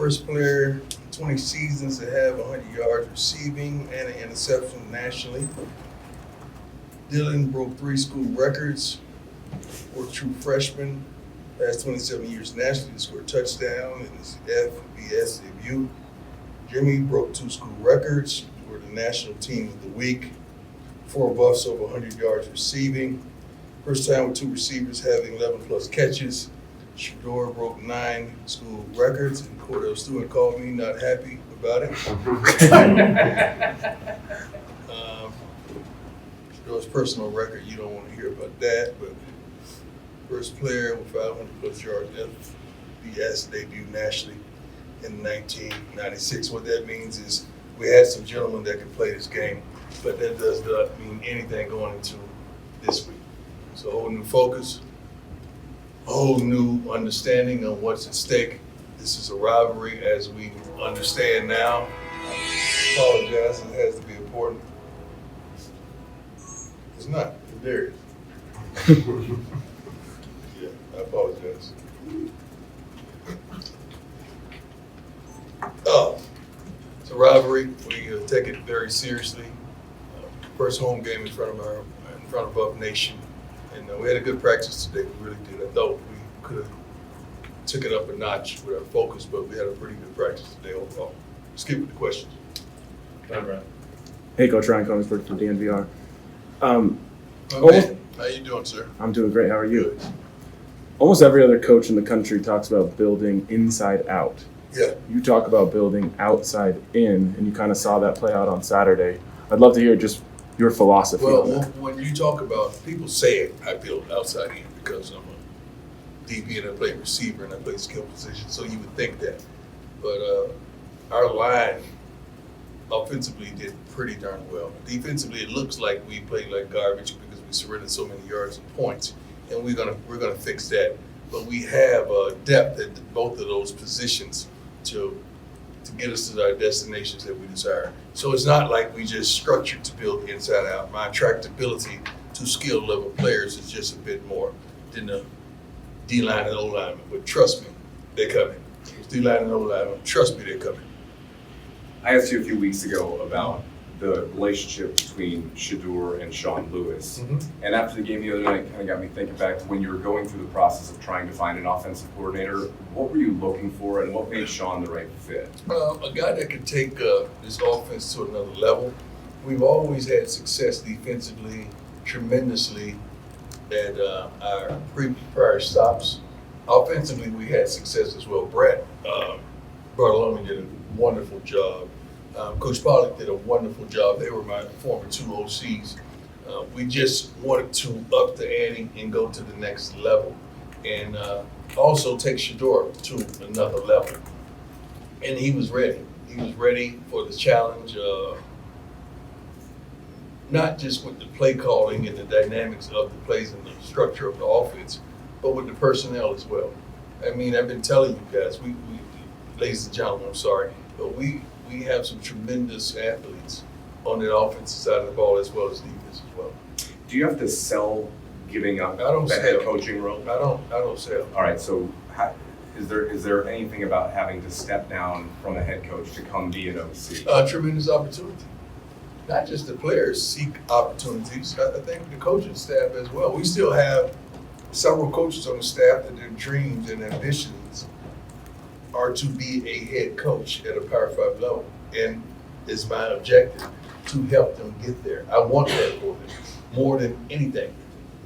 First player, 20 seasons to have 100 yards receiving and an interception nationally. Dylan broke 3 school records for a true freshman. Past 27 years nationally to score a touchdown in his FBS debut. Jimmy broke 2 school records for the National Team of the Week. 4 buffs over 100 yards receiving. First time with 2 receivers having 11-plus catches. Shador broke 9 school records, and Cordell Stewart called me not happy about it. Shador's personal record, you don't want to hear about that, but first player with 500-plus yards FBS debut nationally in 1996. What that means is we had some gentlemen that could play this game, but that does not mean anything going into this week. So a whole new focus, a whole new understanding of what's at stake. This is a rivalry as we understand now. I apologize, it has to be important. It's not, there it is. Yeah, I apologize. Oh, it's a rivalry. We take it very seriously. First home game in front of our nation. And we had a good practice today. We really did. I thought we could have took it up a notch with our focus, but we had a pretty good practice today overall. Let's get with the questions. Hey, Coach Ryan Koenigsberg from DNVR. How you doing, sir? I'm doing great. How are you? Good. Almost every other coach in the country talks about building inside out. Yeah. You talk about building outside in, and you kind of saw that play out on Saturday. I'd love to hear just your philosophy on that. When you talk about, people say it, I build outside in because I'm a DB and I play receiver and I play skill position, so you would think that. But our line offensively did pretty darn well. Defensively, it looks like we played like garbage because we surrendered so many yards and points, and we're gonna fix that. But we have depth at both of those positions to get us to our destinations that we desire. So it's not like we just structured to build inside out. My attractability to skill level players is just a bit more than the D-line and O-lineman. But trust me, they're coming. D-line and O-lineman, trust me, they're coming. I asked you a few weeks ago about the relationship between Shador and Sean Lewis. Mm-hmm. And after the game the other night, kind of got me thinking back to when you were going through the process of trying to find an offensive coordinator. What were you looking for, and what made Sean the right fit? A guy that can take this offense to another level. We've always had success defensively, tremendously at our prior stops. Offensively, we had success as well. Brett Bartolome did a wonderful job. Coach Pollack did a wonderful job. They were my former 2 OCs. We just wanted to up the ante and go to the next level, and also take Shador to another level. And he was ready. He was ready for the challenge, not just with the play calling and the dynamics of the plays and the structure of the offense, but with the personnel as well. I mean, I've been telling you guys, we ladies and gentlemen, I'm sorry, but we have some tremendous athletes on the offensive side of the ball as well as defense as well. Do you have to sell giving up I don't the sell. head coaching role? I don't sell. All right, so is there anything about having to step down from a head coach to come be an OC? Tremendous opportunity. Not just the players seek opportunities. I think the coaching staff as well. We still have several coaches on the staff that their dreams and ambitions are to be a head coach at a Power 5 level. And it's my objective to help them get there. I want that for them more than anything,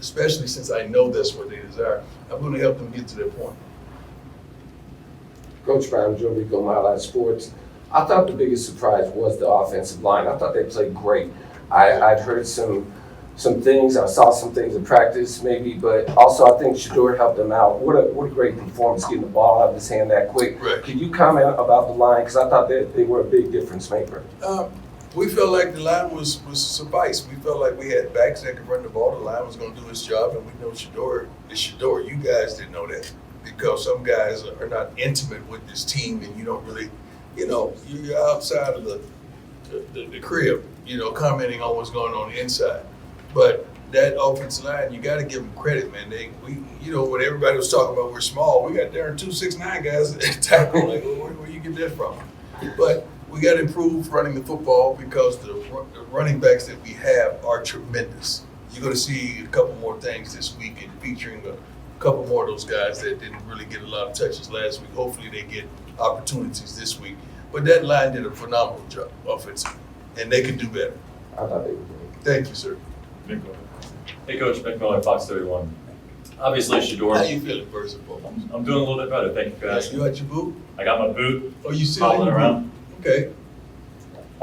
especially since I know that's what they desire. I'm going to help them get to that point. Coach Brown, Joe Rico, My Life Sports. I thought the biggest surprise was the offensive line. I thought they played great. I'd heard some things, I saw some things in practice maybe, but also I think Shador helped them out. What a great performance getting the ball out of his hand that quick. Right. Could you comment about the line? Because I thought that they were a big difference maker. We felt like the line was suffice. We felt like we had backs that could run the ball. The line was going to do its job, and we know Shador is Shador. You guys didn't know that because some guys are not intimate with this team, and you don't really, you're outside of the crib, commenting on what's going on inside. But that offensive line, you got to give them credit, man. When everybody was talking about we're small, we got there 269 guys at tackle. Like, where you get that from them. But we got to improve running the football because the running backs that we have are tremendous. You're going to see a couple more things this week and featuring a couple more of those guys that didn't really get a lot of touches last week. Hopefully they get opportunities this week. But that line did a phenomenal job offensively, and they can do better. I thought they were great. Thank you, sir. Hey, Coach, Mick Miller, Fox 31. Obviously, Shador. How you feeling, first of all? I'm doing a little bit better. Thank you for asking. You got your boot? I got my boot, Oh, you still hobbling around. Okay.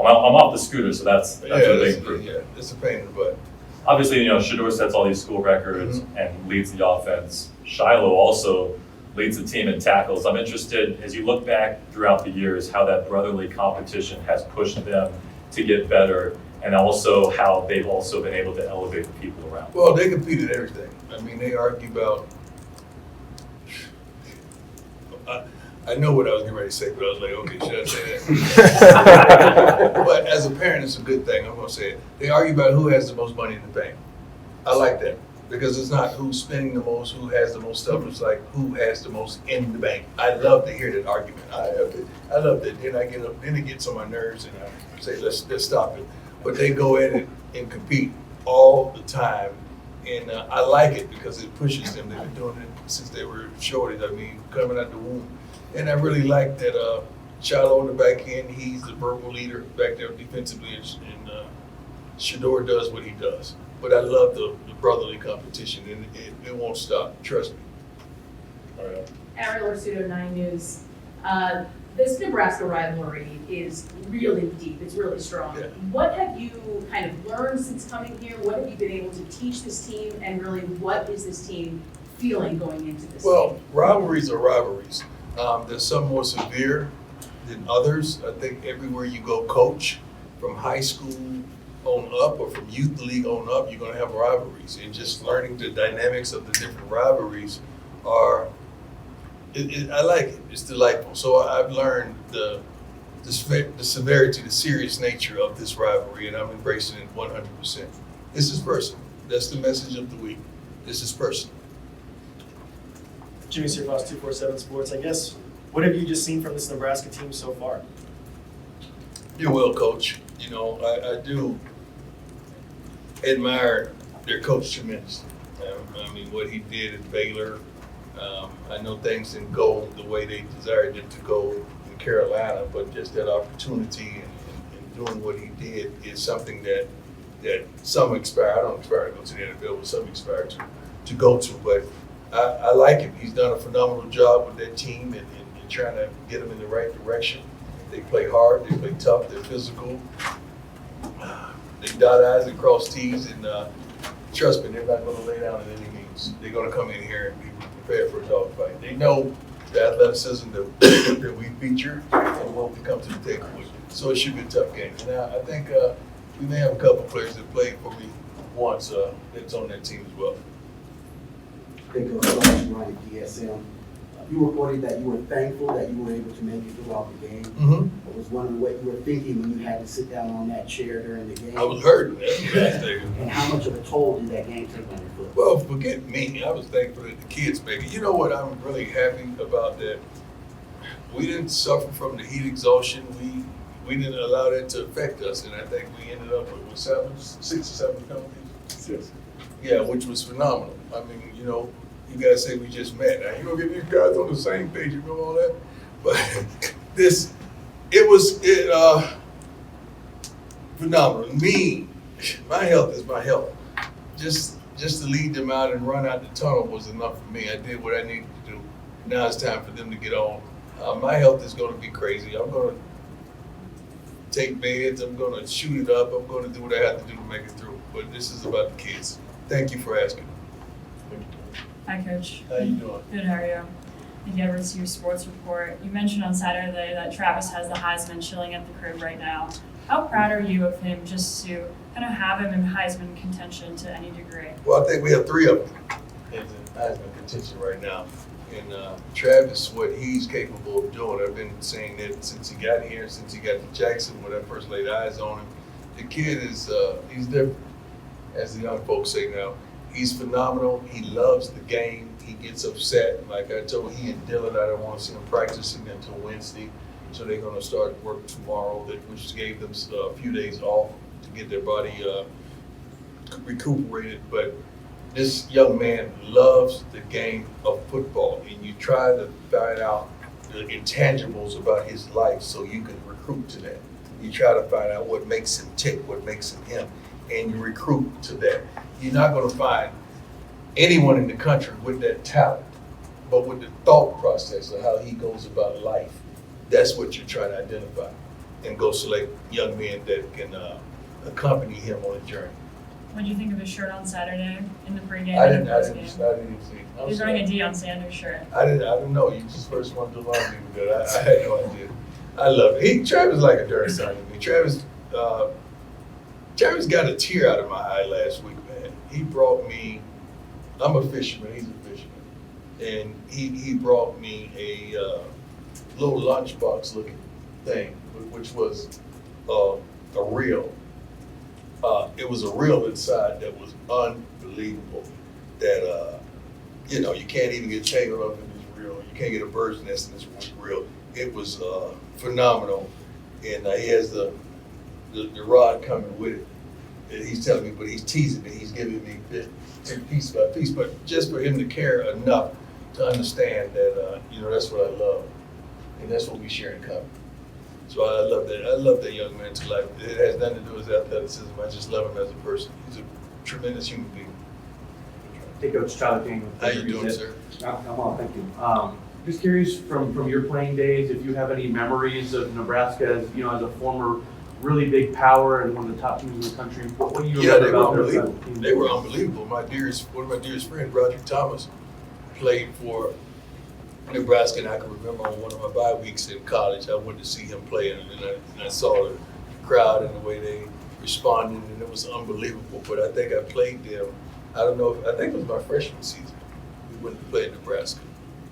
I'm off the scooter, so that's a big improvement. Yeah, it's a pain in the butt. Obviously, Shador sets all these school records and leads the offense. Shiloh also leads the team in tackles. I'm interested, as you look back throughout the years, how that brotherly competition has pushed them to get better, and also how they've also been able to elevate the people around. Well, they compete at everything. I mean, they argue about. I know what I was getting ready to say, but I was like, okay, should I say that? But as a parent, it's a good thing. I'm going to say it. They argue about who has the most money in the bank. I like that because it's not who's spending the most, who has the most stuff. It's like who has the most in the bank. I love to hear that argument. I love that. Then I get up, then it gets on my nerves, and I say, let's stop it. But they go at it and compete all the time. And I like it because it pushes them. They've been doing it since they were shorties. I mean, coming out the womb. And I really like that Shiloh on the back end, he's the verbal leader back there defensively, and Shador does what he does. But I love the brotherly competition, and it won't stop. Trust me. All right. Ariel Orsuto, 9 News. This Nebraska rivalry is really deep. It's really strong. Yeah. What have you kind of learned since coming here? What have you been able to teach this team? And really, what is this team feeling going into this Well, game? rivalries are rivalries. There's some more severe than others. I think everywhere you go coach, from high school on up or from youth league on up, you're going to have rivalries. And just learning the dynamics of the different rivalries are, I like it. It's delightful. So I've learned the severity, the serious nature of this rivalry, and I'm embracing it 100%. This is personal. That's the message of the week. This is personal. Jimmy Searfoss, 247 Sports. I guess, what have you just seen from this Nebraska team so far? You're well, Coach. I do admire their coach tremendously. I mean, what he did at Baylor, I know things didn't go the way they desired it to go in Carolina, but just that opportunity and doing what he did is something that some aspire. I don't aspire to go to the NFL, but some aspire to go to. But I like him. He's done a phenomenal job with that team and trying to get them in the right direction. They play hard, they play tough, they're physical. They dot I's and cross T's, and trust me, they're not going to lay down in any means. They're going to come in here and be prepared for a dogfight. They know the athleticism that we feature and what we come to the table with. So it should be a tough game. Now, I think we may have a couple players that played for me once that's on that team as well. Think of Ryan at DSM. You reported that you were thankful that you were able to make it throughout the game. Mm-hmm. I was wondering what you were thinking when you had to sit down on that chair during the game. I was hurting. That's the last thing. And how much of a toll did that game take on your foot? Well, forget me. I was thankful that the kids make it. You know what I'm really happy about that? We didn't suffer from the heat exhaustion. We didn't allow that to affect us, and I think we ended up with 6 or 7 penalties. 6. Yeah, which was phenomenal. I mean, you guys say we just met. Now, you don't get these guys on the same page, you know all that? But it was phenomenal. My health is my health. Just to lead them out and run out the tunnel was enough for me. I did what I needed to do. Now it's time for them to get on. My health is going to be crazy. I'm going to take meds. I'm going to shoot it up. I'm going to do what I have to do to make it through. But this is about the kids. Thank you for asking. Hi, Coach. How you doing? Good, how are you? Thank you, to your sports report. You mentioned on Saturday that Travis has the Heisman chilling at the crib right now. How proud are you of him just to kind of have him in Heisman contention to any degree? Well, I think we have 3 of them in Heisman contention right now. And Travis, what he's capable of doing, I've been saying that since he got here, since he got to Jackson, when I first laid eyes on him. The kid is, he's different, as the young folks say now. He's phenomenal. He loves the game. He gets upset. Like I told he and Dylan, I don't want to see him practicing until Wednesday. So they're gonna start work tomorrow, which gave them a few days off to get their body recuperated. But this young man loves the game of football, and you try to find out the intangibles about his life so you can recruit to that. You try to find out what makes him tick, what makes him him, and you recruit to that. You're not gonna find anyone in the country with that talent, but with the thought process of how he goes about life. That's what you're trying to identify and go select young men that can accompany him on a journey. What did you think of his shirt on Saturday in the pregame? I and didn't the see. postgame? He's wearing a Deion Sanders shirt. I didn't know. You just first one to remind me of that. I had no idea. I love it. Travis like a dirty son to me. Travis got a tear out of my eye last week, man. He brought me. I'm a fisherman. He's a fisherman, and he brought me a little lunchbox looking thing, which was a reel. It was a reel inside that was unbelievable. That you can't even get tangled up in this reel. You can't get a bird's nest in this reel. It was phenomenal, and he has the rod coming with it. And he's telling me, but he's teasing me. He's giving me piece by piece, but just for him to care enough to understand that that's what I love, and that's what we share in common. So I love that. I love that young man to life. It has nothing to do with his athleticism. I just love him as a person. He's a tremendous human being. Hey, Coach Tyler King. How you doing, sir? I'm well, thank you. Just curious from your playing days, if you have any memories of Nebraska as as a former really big power and one of the top teams in the country. What do you remember about their team? They were unbelievable. One of my dearest friends, Roger Thomas, played for Nebraska, and I can remember on one of my bye weeks in college, I went to see him play, and I saw the crowd and the way they responded, and it was unbelievable. But I think I played them. I think it was my freshman season. We went to play in Nebraska,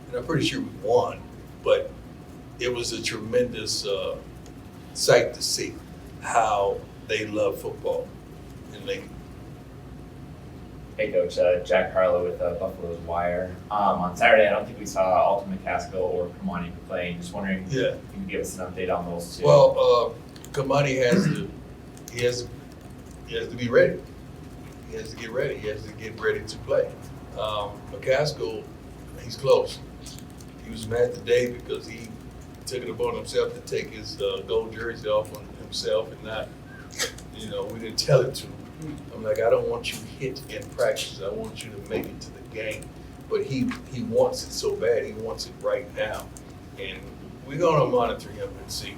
and I'm pretty sure we won. But it was a tremendous sight to see how they love football in Lincoln. Hey Coach, Jack Harlow with Buffalo's Wire. On Saturday, I don't think we saw Alton McCaskill or Kamani playing. Just wondering if you can give us an update on those two. Well, Kamani has to be ready. He has to get ready. He has to get ready to play. McCaskill, he's close. He was mad today because he took it upon himself to take his gold jersey off on himself and not, we didn't tell him to. I'm like, I don't want you hit in practice. I want you to make it to the game. But he wants it so bad. He wants it right now. And we're going to monitor him and see.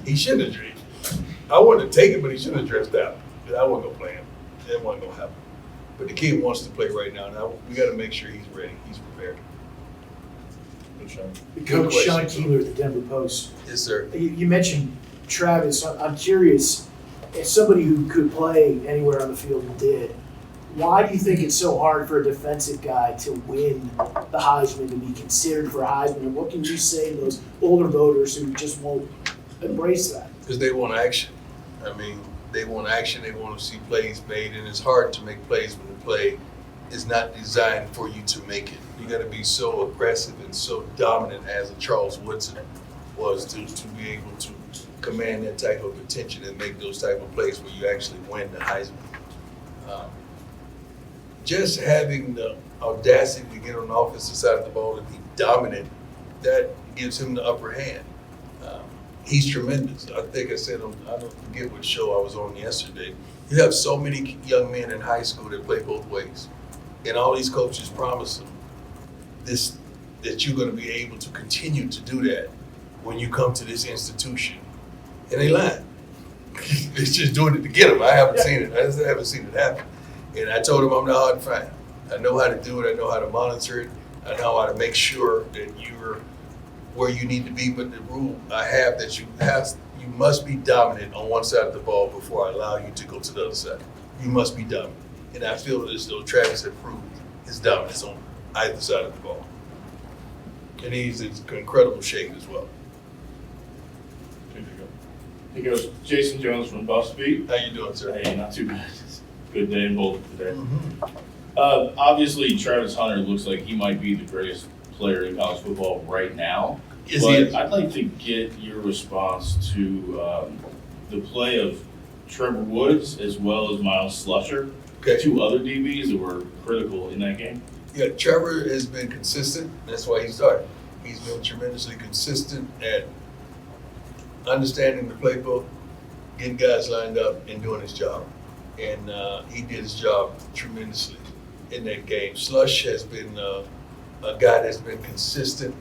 He shouldn't have dressed. I wanted to take it, but he shouldn't have dressed out. I wasn't going to play him. That wasn't going to happen. But the kid wants to play right now. Now we got to make sure he's ready. He's prepared. Coach Sean Keeler, the Denver Post. Yes, sir. You mentioned Travis. I'm curious, as somebody who could play anywhere on the field and did, why do you think it's so hard for a defensive guy to win the Heisman, to be considered for a Heisman? And what can you say to those older voters who just won't embrace that? Because they want action. They want action. They want to see plays made, and it's hard to make plays when the play is not designed for you to make it. You got to be so aggressive and so dominant as a Charles Woodson was to be able to command that type of attention and make those type of plays where you actually win the Heisman. Just having the audacity to get on the offensive side of the ball and be dominant, that gives him the upper hand. He's tremendous. I think I said, I don't forget what show I was on yesterday. You have so many young men in high school that play both ways. And all these coaches promise them that you're going to be able to continue to do that when you come to this institution. And they lie. It's just doing it to get them. I haven't seen it. I just haven't seen it happen. And I told them I'm not hard to find. I know how to do it. I know how to monitor it. I know how to make sure that you're where you need to be. But the rule I have that you must be dominant on one side of the ball before I allow you to go to the other side. You must be dominant. And I feel as though Travis had proved his dominance on either side of the ball. And he's in incredible shape as well. He goes, Jason Jones from Buffs Beat. How you doing, sir? Hey, not too bad. Good day in Boulder today. Mm-hmm. Obviously, Travis Hunter looks like he might be the greatest player in college football right now. Is But he? I'd like to get your response to the play of Trevor Woods as well as Miles Slusher, Okay. two other DBs that were critical in that game. Yeah, Trevor has been consistent. That's why he started. He's been tremendously consistent at understanding the playbook, getting guys lined up, and doing his job. And he did his job tremendously in that game. Slush has been a guy that's been consistent.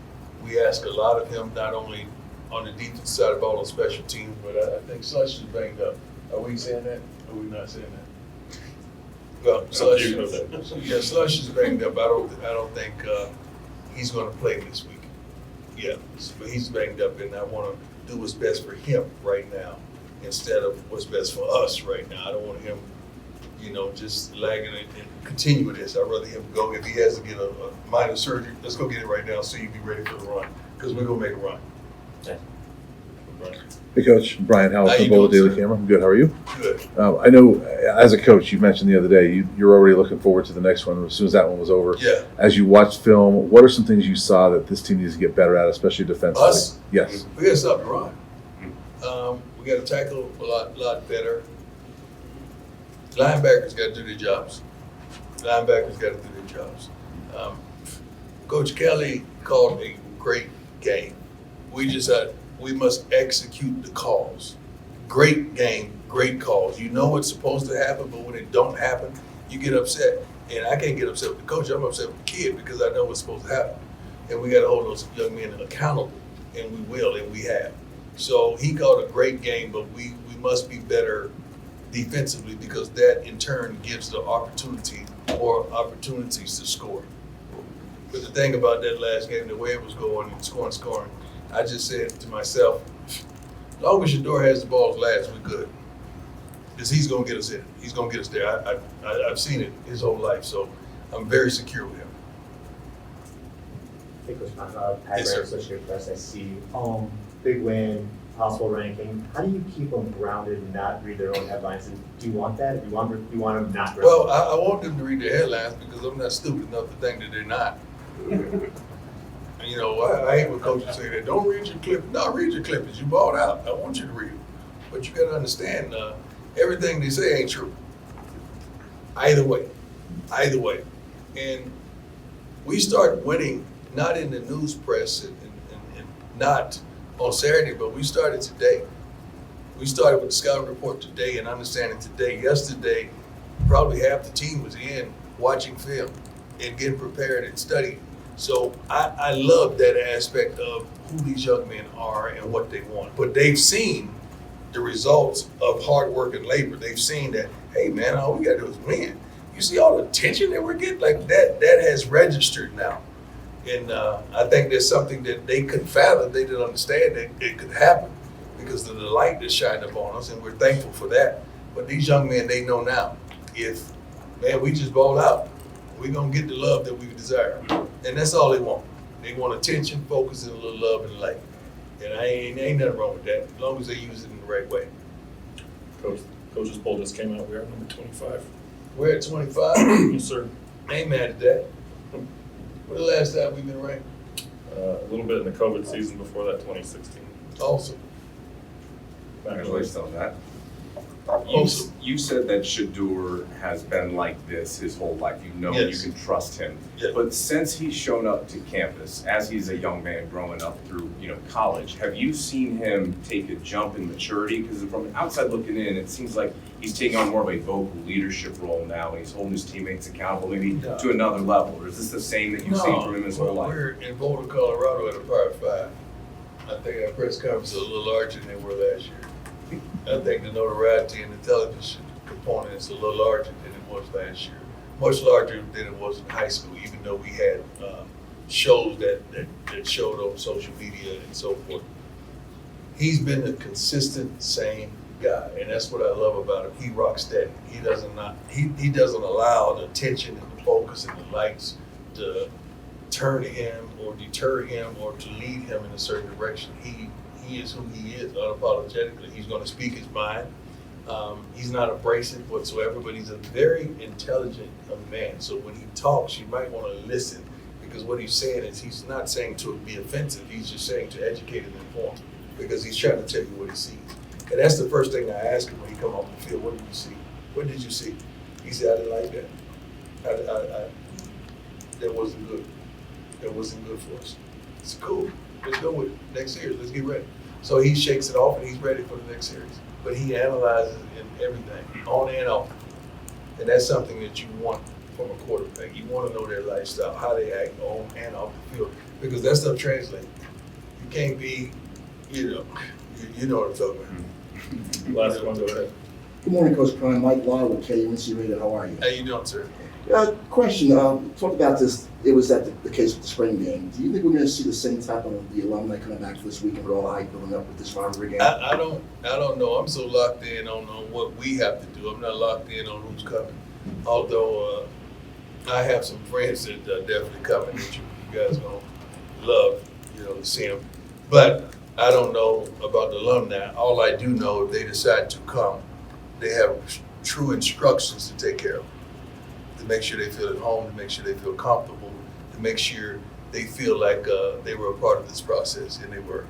We ask a lot of him, not only on the defensive side of the ball on special teams, but I think Slush is banged up. Are we saying that? Or are we not saying that? Well, Slush, yeah, Slush is banged up. I don't think he's going to play this week. Yeah, but he's banged up, and I want to do what's best for him right now instead of what's best for us right now. I don't want him, just lagging and continue with this. I'd rather him go. If he has to get a minor surgery, let's go get it right now so you be ready for the run, because we're going to make a run. Hey, Coach. Brian Howell How from you Boulder doing, Daily sir? Camera. I'm good. How are you? Good. I know as a coach, you mentioned the other day, you're already looking forward to the next one as soon as that one was over. Yeah. As you watched film, what are some things you saw that this team needs to get better at, especially defensively? Us? Yes. We got to stop the run. We got to tackle a lot better. Linebackers got to do their jobs. Coach Kelly called a great game. We must execute the calls. Great game, great calls. You know what's supposed to happen, but when it don't happen, you get upset. And I can't get upset with the coach. I'm upset with the kid because I know what's supposed to happen. And we got to hold those young men accountable, and we will, and we have. So he called a great game, but we must be better defensively because that in turn gives the opportunity more opportunities to score. But the thing about that last game, the way it was going and scoring, I just said to myself, as long as Shador has the balls last, we're good. Because he's going to get us in. He's going to get us there. I've seen it his whole life, so I'm very secure with him. Hey, Coach Yes, sir. Associated Press, I see. Big win, possible ranking. How do you keep them grounded and not read their own headlines? And do you want that? Do you want them not? Well, I want them to read their headlines because I'm not stupid enough to think that they're not. I hate when coaches say that. Don't read your clippings. No, read your clippings. You balled out. I want you to read them. But you got to understand, everything they say ain't true. Either way. And we start winning, not in the news press and not on Saturday, but we started today. We started with the scouting report today and understanding today. Yesterday, probably half the team was in watching film and getting prepared and studying. So I love that aspect of who these young men are and what they want. But they've seen the results of hard work and labor. They've seen that, hey man, all we gotta do is win. You see all the attention that we're getting? Like that has registered now. And I think there's something that they couldn't fathom, they didn't understand that it could happen because of the light that shined upon us, and we're thankful for that. But these young men, they know now, if, man, we just ball out, we're gonna get the love that we desire. And that's all they want. They want attention, focus, and a little love and light. And ain't nothing wrong with that, as long as they use it in the right way. Coach's poll just came out. We're at number 25. We're at 25? Yes, sir. I ain't mad at that. When the last time we've been ranked? A little bit in the COVID season before that, 2016. Awesome. Congratulations on that. Awesome. You said that Shador has been like this his whole life. You know Yes. you can trust him. Yes. But since he's shown up to campus, as he's a young man growing up through college, have you seen him take a jump in maturity? Because from outside looking in, it seems like he's taking on more of a vocal leadership role now. He's holding his teammates accountable, maybe to another level. Or is this the same that you've seen from him his whole life? We're in Boulder, Colorado at a Power 5. I think our press conference is a little larger than they were last year. I think the notoriety and the television component is a little larger than it was last year. Much larger than it was in high school, even though we had shows that showed on social media and so forth. He's been a consistent, same guy, and that's what I love about him. He rocks steady. He doesn't allow the attention and the focus and the lights to turn him or deter him or to lead him in a certain direction. He is who he is unapologetically. He's going to speak his mind. He's not abrasive whatsoever, but he's a very intelligent young man. So when he talks, you might want to listen Because what he's saying is he's not saying to be offensive, he's just saying to educate and inform. Because he's trying to tell you what he sees. And that's the first thing I ask him when he come off the field, what did you see? What did you see? He said, I didn't like that. That wasn't good. That wasn't good for us. It's cool. Let's go with it. Next series. Let's get ready. So he shakes it off and he's ready for the next series. But he analyzes in everything, on and off. And that's something that you want from a quarterback. You want to know their lifestyle, how they act on and off the field, because that stuff translates. You can't be, you know what I'm talking about. Last one, go ahead. Good morning, Coach Prime. Mike Law with KUNC Radio. How are you? How you doing, sir? Question. Talk about this. It was at the case with the spring game. Do you think we're going to see the same type of the alumni coming back for this weekend with all the hype building up with this rivalry game? I don't know. I'm so locked in on what we have to do. I'm not locked in on who's coming. Although I have some friends that are definitely coming that you guys gonna love, to see them. But I don't know about the alumni. All I do know, if they decide to come, they have true instructions to take care of them, to make sure they feel at home, to make sure they feel comfortable, to make sure they feel like they were a part of this process, and they were.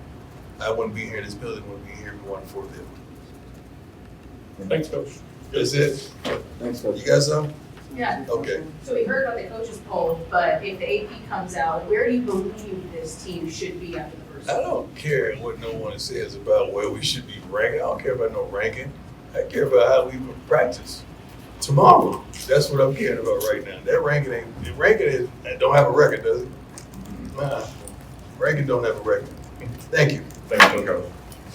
I wouldn't be here in this building, wouldn't be here if it wasn't for them. Thanks, Coach. That's it? Thanks, Coach. You got something? Yeah. Okay. So we heard about the coaches poll, but if the AP comes out, where do you believe this team should be after the first I game? don't care what no one says about where we should be ranking. I don't care about no ranking. I care about how we practice tomorrow. That's what I'm caring about right now. That ranking don't have a record, does it? Nah, ranking don't have a record. Thank you. Thanks, Coach.